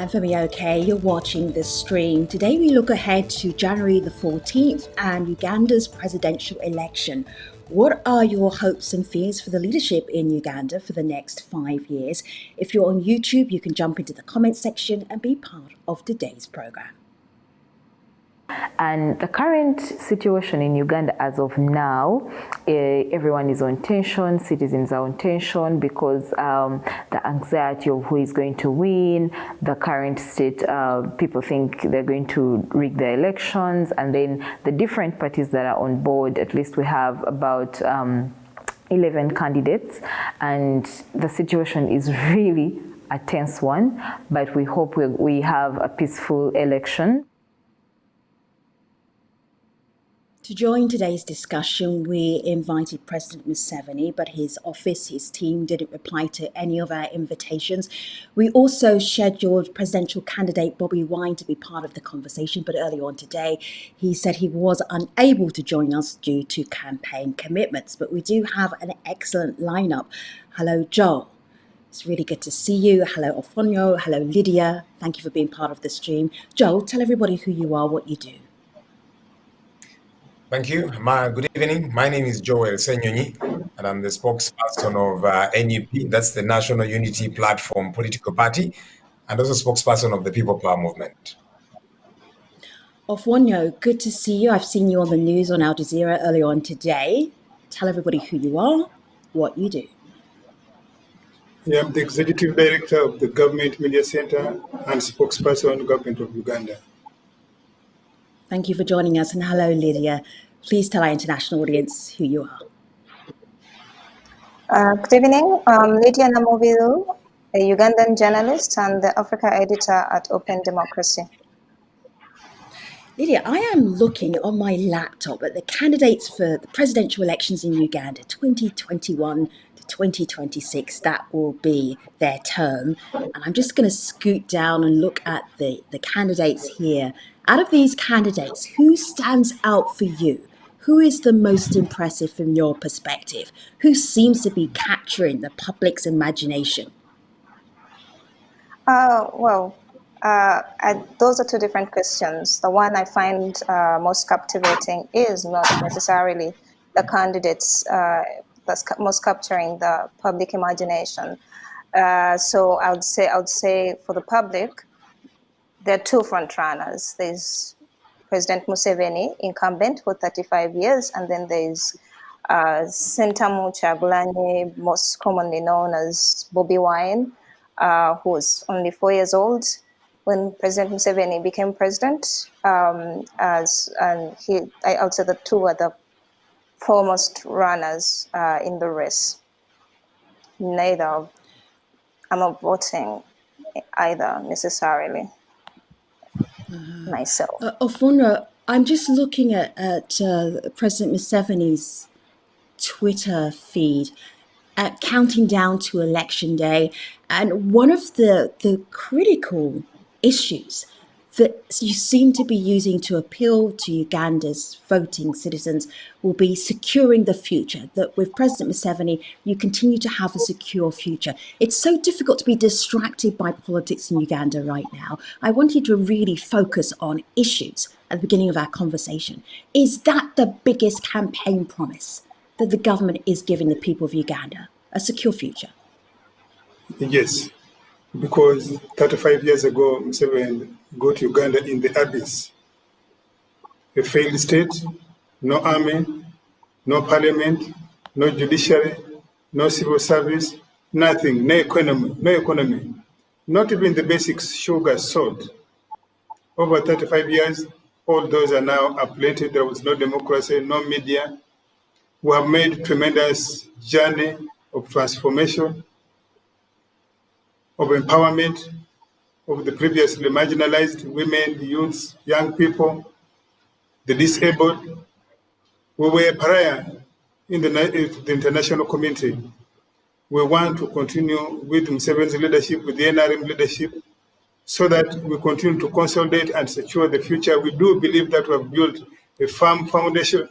And for me, okay, you're watching this stream. Today we look ahead to January the 14th and Uganda's presidential election. What are your hopes and fears for the leadership in Uganda for the next 5 years? If you're on YouTube, you can jump into the comment section and be part of today's program. And the current situation in Uganda as of now, everyone is on tension, citizens are on tension because the anxiety of who is going to win, the current state, people think they're going to rig the elections, and then the different parties that are on board, at least we have about 11 candidates, and the situation is really a tense one, but we hope we have a peaceful election. To join today's discussion, we invited President Museveni, but his office, his team didn't reply to any of our invitations. We also scheduled presidential candidate Bobi Wine to be part of the conversation, but earlier on today, he said he was unable to join us due to campaign commitments. But we do have an excellent lineup. Hello, Joel. It's really good to see you. Hello, OFWONO. Hello, Lydia. Thank you for being part of the stream. Joel, tell everybody who you are, what you do. Thank you. Good evening. My name is SSENYONYI, and I'm the spokesperson of NUP. That's the National Unity Platform political party, and also spokesperson of the People Power Movement. OFWONO, good to see you. I've seen you on the news on Al Jazeera earlier on today. Tell everybody who you are, what you do. Yeah, I'm the Executive Director of the Government Media Center and spokesperson of the Government of Uganda. Thank you for joining us, and hello, Lydia. Please tell our international audience who you are. Good evening. I'm Lydia NAMUBIRU, a Ugandan journalist and the Africa editor at Open Democracy. Lydia, I am looking on my laptop at the candidates for the presidential elections in Uganda, 2021 to 2026. That will be their term. And I'm just going to scoot down and look at the candidates here. Out of these candidates, who stands out for you? Who is the most impressive from your perspective? Who seems to be capturing the public's imagination? Those are two different questions. The one I find most captivating is not necessarily the candidates that's most capturing the public imagination. So I would say for the public, there are two frontrunners. There's President Museveni, incumbent for 35 years, and then there's Patrick Kyagulanyi, most commonly known as Bobi Wine, who was only 4 years old when President Museveni became president. I would say the two are the foremost runners in the race. I'm not voting either necessarily. Myself. OFWONO, I'm just looking at President Museveni's Twitter feed, counting down to election day, and one of the critical issues that you seem to be using to appeal to Uganda's voting citizens will be securing the future, that with President Museveni, you continue to have a secure future. It's so difficult to be distracted by politics in Uganda right now. I want you to really focus on issues at the beginning of our conversation. Is that the biggest campaign promise that the government is giving the people of Uganda, a secure future? Yes, because 35 years ago, Museveni got Uganda in the abyss. A failed state, no army, no parliament, no judiciary, no civil service, nothing, no economy. Not even the basics, sugar, salt. Over 35 years, all those are now uprooted. There was no democracy, no media. We have made tremendous journey of transformation, of empowerment of the previously marginalized women, youths, young people, the disabled. We were a pariah in the international community. We want to continue with Museveni's leadership, with the NRM leadership, so that we continue to consolidate and secure the future. We do believe that we have built a firm foundation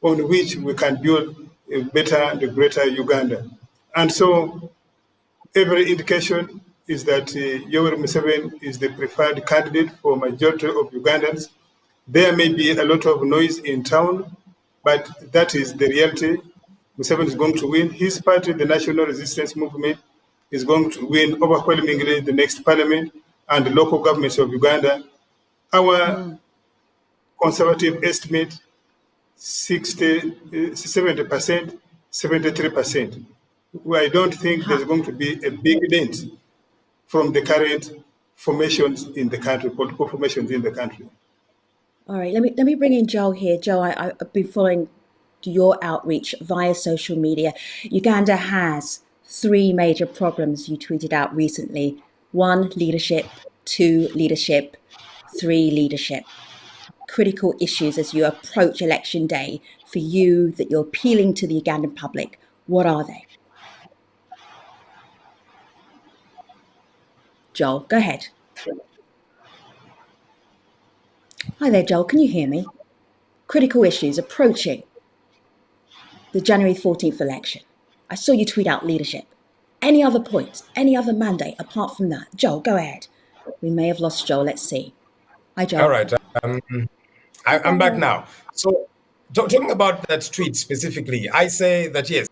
on which we can build a better and a greater Uganda. And so every indication is that Yoweri Museveni is the preferred candidate for majority of Ugandans. There may be a lot of noise in town, but that is the reality. Museveni is going to win. His party, the National Resistance Movement, is going to win overwhelmingly the next parliament and the local governments of Uganda. Our conservative estimate, 70%, 73%. I don't think there's going to be a big dent from the current formations in the country, political formations in the country. All right, let me bring in Joel here. Joel, I've been following your outreach via social media. Uganda has 3 major problems you tweeted out recently. 1, leadership. 2, leadership. 3, leadership. Critical issues as you approach election day for you that you're appealing to the Ugandan public. What are they? Joel, go ahead. Hi there, Joel. Can you hear me? Critical issues approaching the January 14th election. I saw you tweet out leadership. Any other points? Any other mandate apart from that? Joel, go ahead. We may have lost Joel. Let's see. Hi, Joel. All right. I'm back now. So talking about that tweet specifically, I say that yes,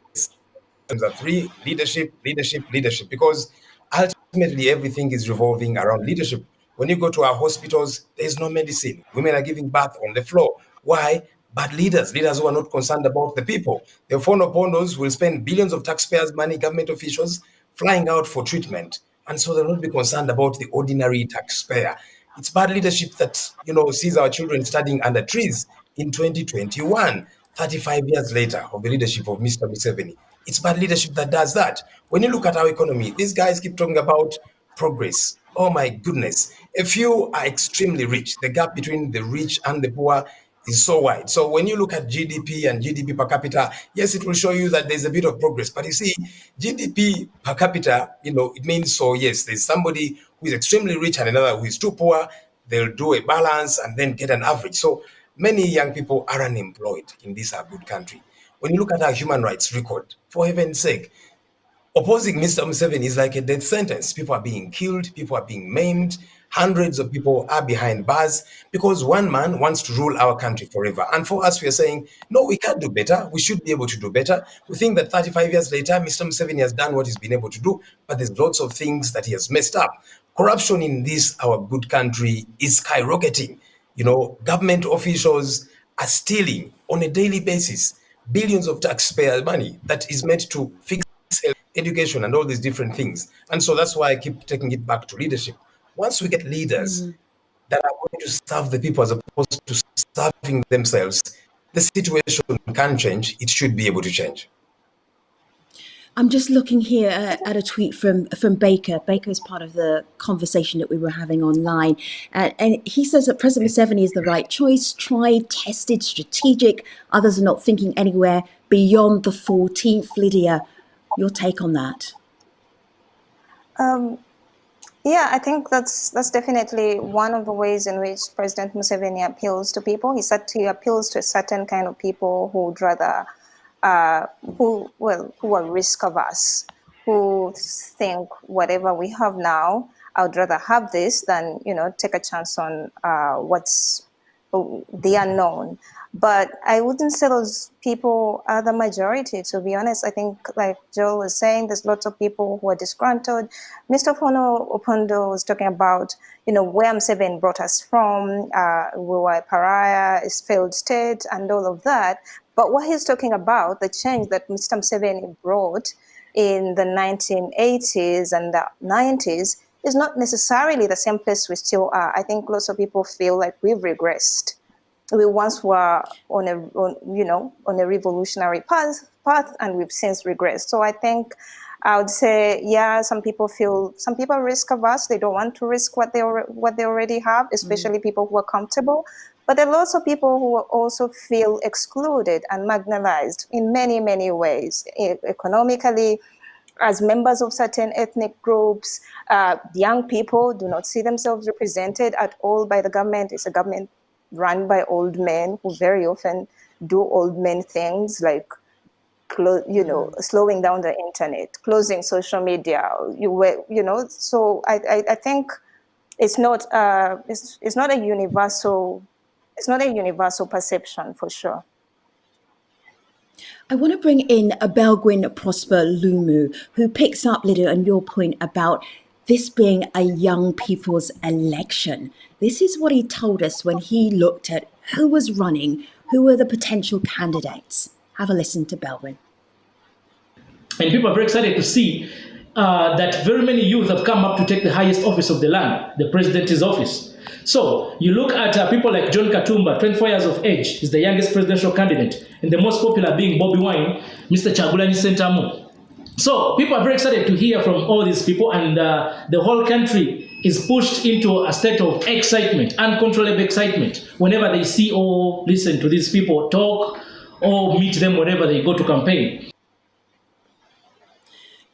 there are 3: leadership, leadership, leadership, because ultimately everything is revolving around leadership. When you go to our hospitals, there's no medicine. Women are giving birth on the floor. Why? Bad leaders who are not concerned about the people. The OPONDOs will spend billions of taxpayers' money, government officials, flying out for treatment. And so they'll not be concerned about the ordinary taxpayer. It's bad leadership that, sees our children studying under trees in 2021, 35 years later of the leadership of Mr. Museveni. It's bad leadership that does that. When you look at our economy, these guys keep talking about progress. Oh my goodness. A few are extremely rich. The gap between the rich and the poor is so wide. So when you look at GDP and GDP per capita, yes, it will show you that there's a bit of progress. But you see, GDP per capita, it means, so yes, there's somebody who is extremely rich and another who is too poor. They'll do a balance and then get an average. So many young people are unemployed in this our good country. When you look at our human rights record, for heaven's sake, opposing Mr. Museveni is like a death sentence. People are being killed, people are being maimed, hundreds of people are behind bars because one man wants to rule our country forever. And for us, we are saying, no, we can't do better. We should be able to do better. We think that 35 years later, Mr. Museveni has done what he's been able to do, but there's lots of things that he has messed up. Corruption in this, our good country, is skyrocketing. Government officials are stealing on a daily basis billions of taxpayer money that is meant to fix education and all these different things. And so that's why I keep taking it back to leadership. Once we get leaders that are going to serve the people as opposed to serving themselves, the situation can change. It should be able to change. I'm just looking here at a tweet from Baker. Baker is part of the conversation that we were having online. And he says that President Museveni is the right choice, tried, tested, strategic. Others are not thinking anywhere beyond the 14th. Lydia, your take on that? Yeah, I think that's definitely one of the ways in which President Museveni appeals to people. He said he appeals to a certain kind of people who would rather who are risk averse, who think whatever we have now, I would rather have this than take a chance on what's the unknown. But I wouldn't say those people are the majority, to be honest. I think, like Joel was saying, there's lots of people who are disgruntled. Mr. OPONDO was talking about, where Museveni brought us from. We were a pariah, a failed state, and all of that. But what he's talking about, the change that Mr. Museveni brought in the 1980s and the 90s, is not necessarily the same place we still are. I think lots of people feel like we've regressed. We once were on a revolutionary path, and we've since regressed. So I think I would say, yeah, some people are risk averse. They don't want to risk what they already have, especially people who are comfortable. But there are lots of people who also feel excluded and marginalized in many, many ways, economically, as members of certain ethnic groups. Young people do not see themselves represented at all by the government. It's a government run by old men who very often do old men things like slowing down the internet, closing social media. So I think it's not a universal perception for sure. I want to bring in a Belgwin Prosper Lumu, who picks up, Lydia, on your point about this being a young people's election. This is what he told us when he looked at who was running, who were the potential candidates. Have a listen to Belwyn. And people are very excited to see that very many youth have come up to take the highest office of the land, the president's office. So you look at people like John Katumba, 24 years of age, is the youngest presidential candidate, and the most popular being Bobi Wine, Mr. Kyagulanyi and Forum. So people are very excited to hear from all these people, and the whole country is pushed into a state of excitement, uncontrollable excitement, whenever they see or listen to these people talk or meet them whenever they go to campaign.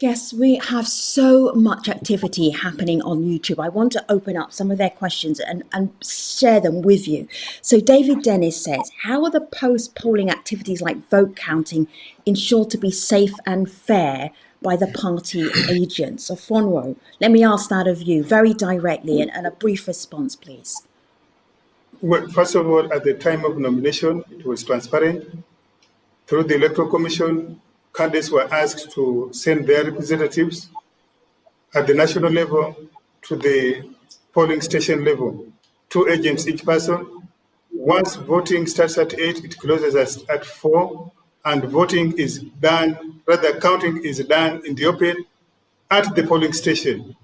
Yes, we have so much activity happening on YouTube. I want to open up some of their questions and share them with you. So David Dennis says, how are the post-polling activities like vote counting ensured to be safe and fair by the party agents? OFWONO, let me ask that of you very directly and a brief response, please. Well, first of all, at the time of nomination, it was transparent. Through the Electoral Commission, candidates were asked to send their representatives at the national level to the polling station level, 2 agents each person. Once voting starts at 8, it closes at 4, and voting is done, counting is done in the open at the polling station.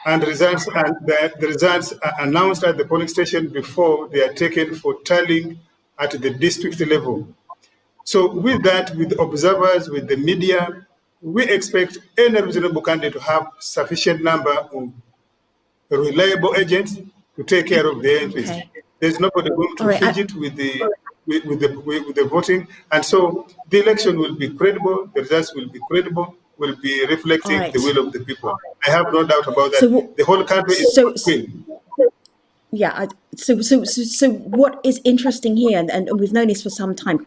And the results are announced at the polling station before they are taken for tallying at the district level. So with that, with the observers, with the media, we expect any reasonable candidate to have sufficient number of reliable agents to take care of their interests. Okay. There's nobody going to fidget with the voting, and so the election will be credible. The results will be credible. Will be reflecting the will of the people. I have no doubt about that. So, the whole country is yeah. So what is interesting here, and we've known this for some time,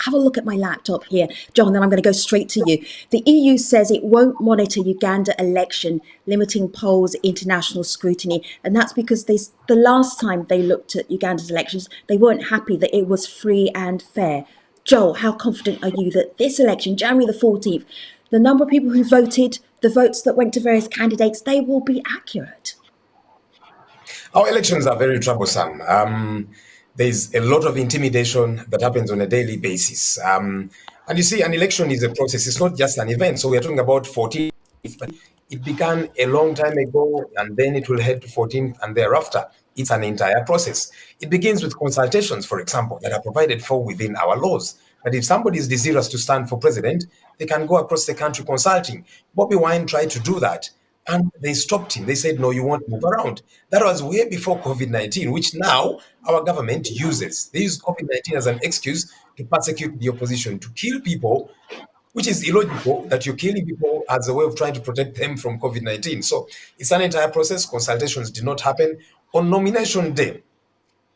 have a look at my laptop here, John, then I'm going to go straight to you. The EU says it won't monitor Uganda election, limiting polls, international scrutiny. And that's because the last time they looked at Uganda's elections, they weren't happy that it was free and fair. Joel, how confident are you that this election, January the 14th, the number of people who voted, the votes that went to various candidates, they will be accurate? Our elections are very troublesome. There's a lot of intimidation that happens on a daily basis. And you see, an election is a process. It's not just an event. So we're talking about 14th. It began a long time ago, and then it will head to 14th and thereafter. It's an entire process. It begins with consultations, for example, that are provided for within our laws. But if somebody is desirous to stand for president, they can go across the country consulting. Bobi Wine tried to do that, and they stopped him. They said, no, you won't move around. That was way before COVID-19, which now our government uses. They use COVID-19 as an excuse to persecute the opposition, to kill people, which is illogical that you're killing people as a way of trying to protect them from COVID-19. So it's an entire process. Consultations did not happen. On nomination day,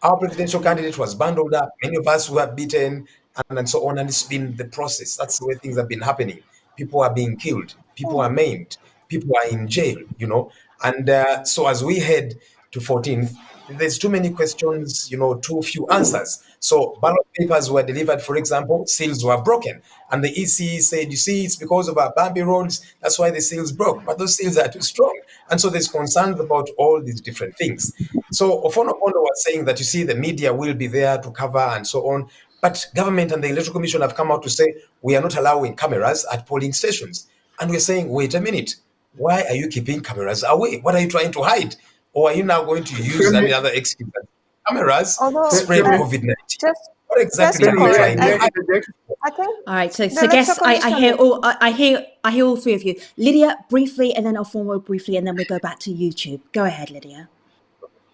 our presidential candidate was bundled up. Many of us were beaten and so on. And it's been the process. That's the way things have been happening. People are being killed. People are maimed. People are in jail, you know. And so as we head to 14th, there's too many questions, you know, too few answers. So ballot papers were delivered, for example, seals were broken. And the EC said, you see, it's because of our bumpy roads, that's why the seals broke. But those seals are too strong. And so there's concerns about all these different things. So OFWONO was saying that, you see, the media will be there to cover and so on. But government and the Electoral Commission have come out to say, we are not allowing cameras at polling stations. And we're saying, wait a minute, why are you keeping cameras away? What are you trying to hide? Or are you now going to use any other excuse? Cameras spread COVID-19. What exactly are you trying to hide? All right, so guess I hear all three of you. Lydia briefly, and then OFWONO briefly, and then we'll go back to YouTube. Go ahead, Lydia.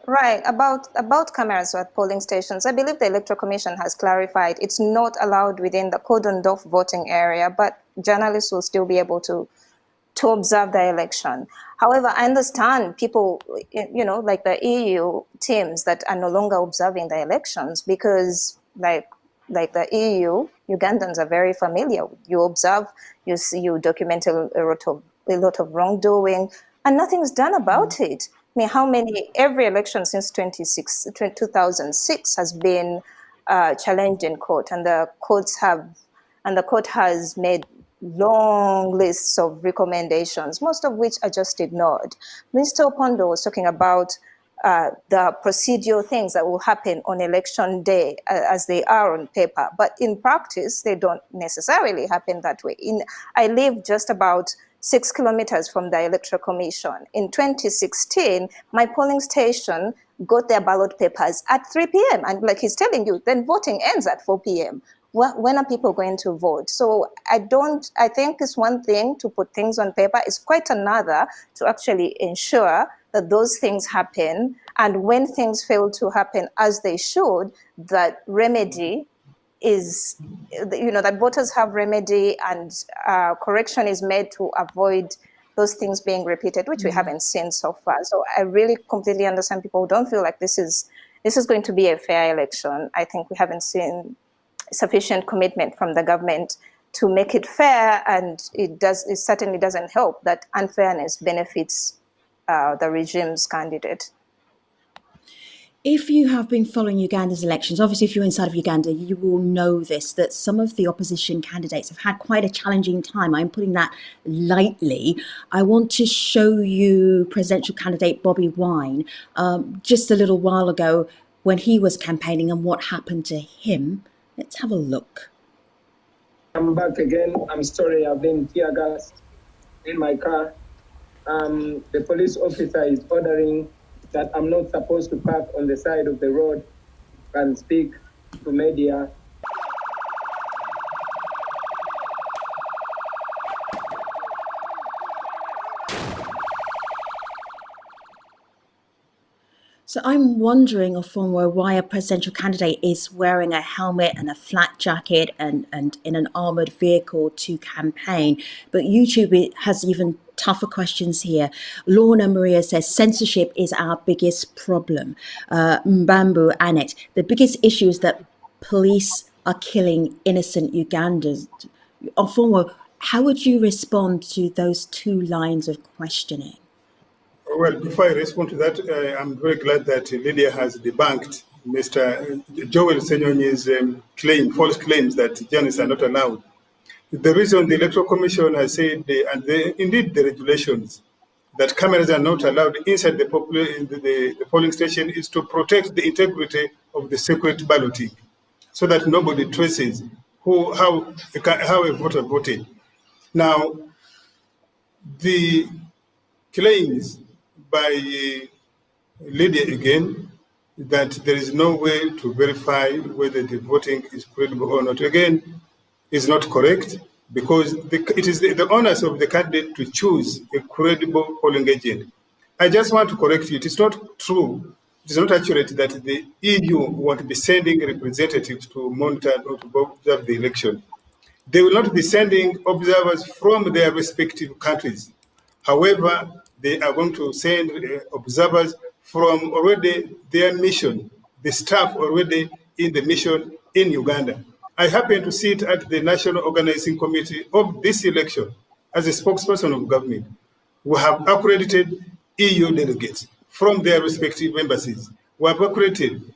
Right, about cameras at polling stations, I believe the Electoral Commission has clarified it's not allowed within the cordoned off voting area, but journalists will still be able to observe the election. However, I understand people, you know, like the EU teams that are no longer observing the elections because, like, like the EU, Ugandans are very familiar. You observe, you see, you document a lot of wrongdoing, and nothing's done about it. I mean, every election since 2006 has been challenged in court, and the court has made long lists of recommendations, most of which are just ignored. Mr. Opondo was talking about the procedural things that will happen on election day as they are on paper, but in practice, they don't necessarily happen that way. I live just about 6 kilometers from the Electoral Commission. In 2016, my polling station got their ballot papers at 3 p.m. And like he's telling you, then voting ends at 4 p.m. When are people going to vote? So I think it's one thing to put things on paper. It's quite another to actually ensure that those things happen. And when things fail to happen as they should, that remedy is, that voters have remedy and correction is made to avoid those things being repeated, which we haven't seen so far. So I really completely understand people who don't feel like this is going to be a fair election. I think we haven't seen sufficient commitment from the government to make it fair, and it certainly doesn't help that unfairness benefits the regime's candidate. If you have been following Uganda's elections, obviously if you're inside of Uganda, you will know this, that some of the opposition candidates have had quite a challenging time. I'm putting that lightly. I want to show you presidential candidate Bobi Wine just a little while ago when he was campaigning and what happened to him. Let's have a look. I'm back again. I'm sorry, I've been tear gassed in my car. The police officer is ordering that I'm not supposed to park on the side of the road and speak to media. So I'm wondering, OFWONO, why a presidential candidate is wearing a helmet and a flat jacket and in an armoured vehicle to campaign. But YouTube has even tougher questions here. Lorna Maria says, censorship is our biggest problem. Mbambu Annette, the biggest issue is that police are killing innocent Ugandans. OFWONO, how would you respond to those two lines of questioning? Well, before I respond to that, I'm very glad that LYDIA has debunked Mr. Yoweri SSENYONYI's false claims that journalists are not allowed. The reason the Electoral Commission has said, indeed the regulations, that cameras are not allowed inside the polling station is to protect the integrity of the secret balloting, so that nobody traces how a voter voted. Now, the claims by LYDIA again that there is no way to verify whether the voting is credible or not, again, is not correct, because it is the onus of the candidate to choose a credible polling agent. I just want to correct you. It is not true, it is not accurate that the EU won't be sending representatives to monitor or to observe the election. They will not be sending observers from their respective countries. However, they are going to send observers from already their mission, the staff already in the mission in Uganda. I happen to sit at the National Organizing Committee of this election as a spokesperson of government. We have accredited EU delegates from their respective embassies. We have accredited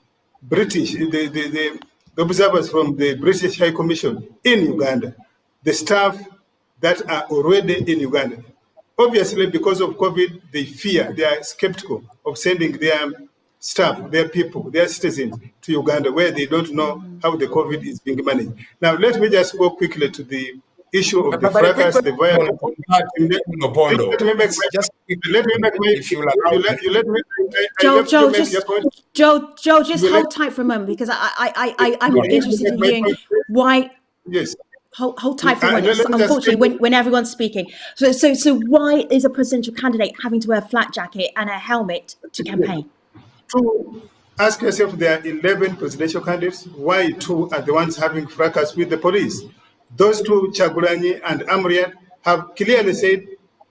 the observers from the British High Commission in Uganda, the staff that are already in Uganda. Obviously, because of COVID, they are skeptical of sending their staff, their people, their citizens to Uganda, where they don't know how the COVID is being managed. Now, let me just go quickly to the issue of the fracas, the violence. Let me make Joe, just hold tight for a moment, because I'm interested in hearing why. Yes. Hold tight for a moment, unfortunately, when everyone's speaking. So why is a presidential candidate having to wear a flat jacket and a helmet to campaign? To ask yourself, there are 11 presidential candidates. Why 2 are the ones having fracas with the police? Those 2, Kyagulanyi and Amuriat, have clearly said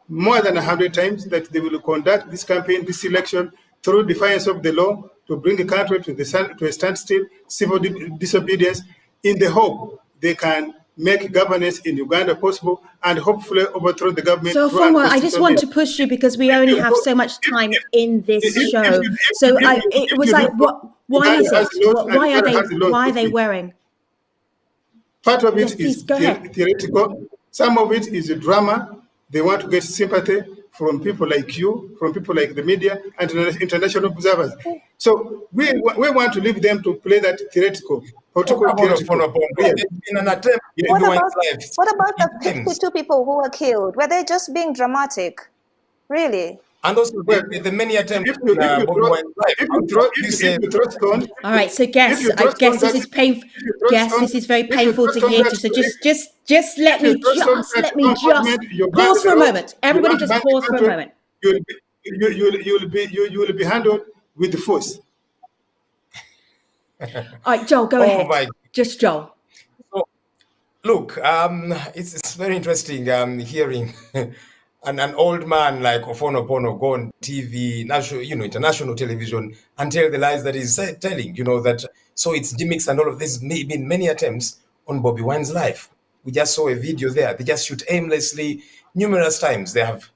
more than 100 times that they will conduct this campaign, this election, through defiance of the law, to bring the country to a standstill, civil disobedience. in the hope they can make governance in Uganda possible and hopefully overthrow the government. So, Fonwa, I just want to push you because we only have so much time in this show. So, it was like, what? Why is it? Why are they wearing? Part of it is theoretical. Some of it is a drama. They want to get sympathy from people like you, from people like the media, and international observers. So we want to leave them to play that theoretical. What about the 52 people who were killed? Were they just being dramatic? Really? And also the many attempts. All right, so guess this is painful. Guess this is very painful to hear. So just let me pause for a moment. Everybody, just pause for a moment. You will be handled with the force. All right, Joel, go ahead. Just Joel. So, look, it's very interesting hearing an old man like OFWONO go on TV, national, international television, and tell the lies that he's telling. That so it's gimmicks and all of this. Been many attempts on Bobi Wine's life. We just saw a video there. They just shoot aimlessly numerous times. They have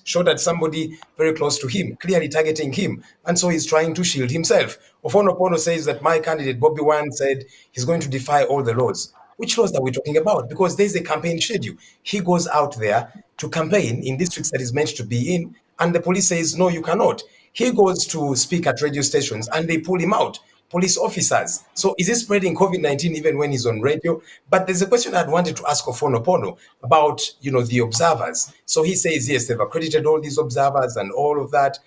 shot at somebody very close to him, clearly targeting him. And so he's trying to shield himself. OFWONO says that my candidate, Bobi Wine, said he's going to defy all the laws. Which laws are we talking about? Because there's a campaign schedule. He goes out there to campaign in districts that he's meant to be in, and the police says, no, you cannot. He goes to speak at radio stations, and they pull him out. Police officers. So is he spreading COVID-19 even when he's on radio? But there's a question I'd wanted to ask OFWONO about, the observers. So he says, yes, they've accredited all these observers and all of that.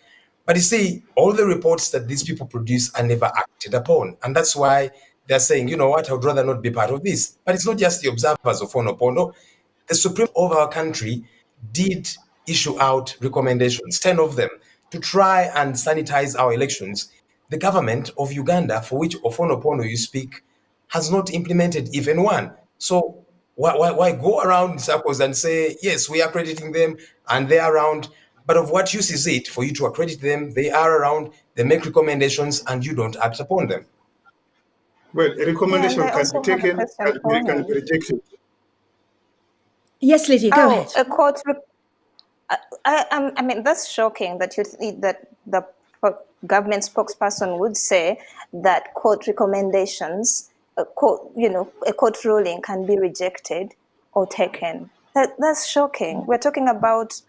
But you see, all the reports that these people produce are never acted upon. And that's why they're saying, you know what, I would rather not be part of this. But it's not just the observers of OPONDO. The Supreme Court of our country did issue out recommendations, 10 of them, to try and sanitize our elections. The government of Uganda, for which OFWONO you speak, has not implemented even one. So why go around in circles and say, yes, we are accrediting them and they are around, but of what use is it for you to accredit them? They are around, they make recommendations, and you don't act upon them. Well, a recommendation can be taken and can be rejected. Yes, Lydia, go ahead. A court. I mean, that's shocking that that the government spokesperson would say that court recommendations, a court ruling can be rejected or taken. That's shocking. We're talking about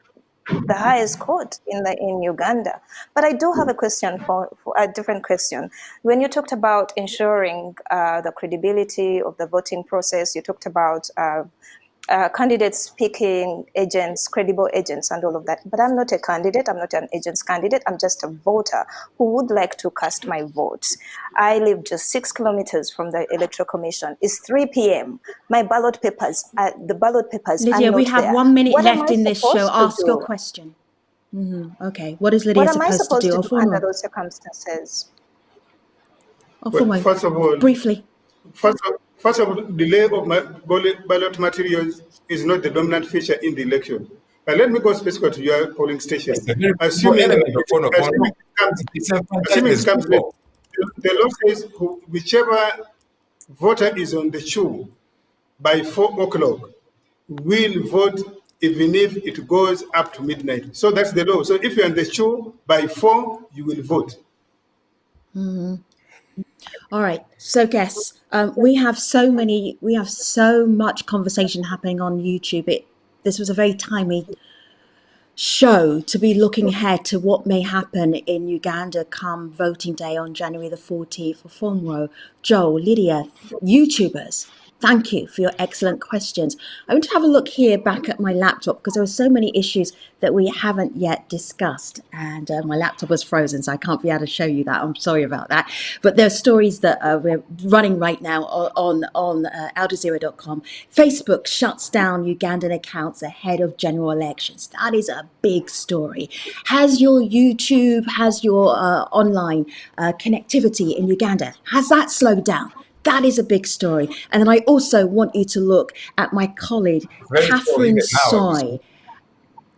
the highest court in Uganda. But I do have a question for a different question. When you talked about ensuring the credibility of the voting process, you talked about candidates picking agents, credible agents and all of that. But I'm not a candidate. I'm not an agent's candidate. I'm just a voter who would like to cast my vote. I live just 6 kilometers from the Electoral Commission. It's 3 p.m. My ballot papers, the ballot papers Lydia, are not we have there. 1 minute left in this show. Ask your question. Okay. What is Lydia supposed to do under those circumstances? Well, first of all, briefly. First of all, delay of my ballot materials is not the dominant feature in the election. But let me go specifically to your polling station. Assuming it comes late, the law says whichever voter is on the queue by 4 o'clock will vote even if it goes up to midnight. So that's the law. So if you're on the queue by 4, you will vote. All right. So guests, we have so much conversation happening on YouTube. This was a very timely show to be looking ahead to what may happen in Uganda come voting day on January the 14th for FONWO. Joel, Lydia, YouTubers, thank you for your excellent questions. I want to have a look here back at my laptop because there were so many issues that we haven't yet discussed, and my laptop was frozen, so I can't be able to show you that. I'm sorry about that. But there are stories that we're running right now on AJStream.com. Facebook shuts down Ugandan accounts ahead of general elections. That is a big story. Has your YouTube, has your online connectivity in Uganda, has that slowed down? That is a big story. And then I also want you to look at my colleague, Catherine Soy.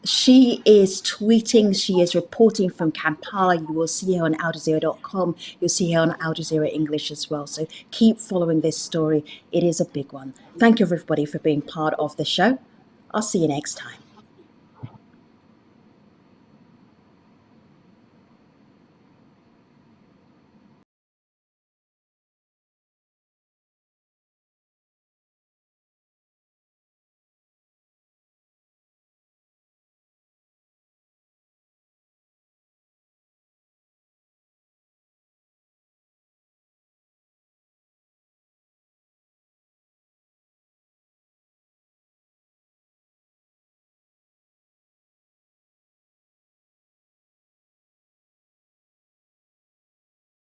She is tweeting, she is reporting from Kampala. You will see her on AlJazeera.com. You'll see her on AlJazeera English as well. So keep following this story. It is a big one. Thank you, everybody, for being part of the show. I'll see you next time.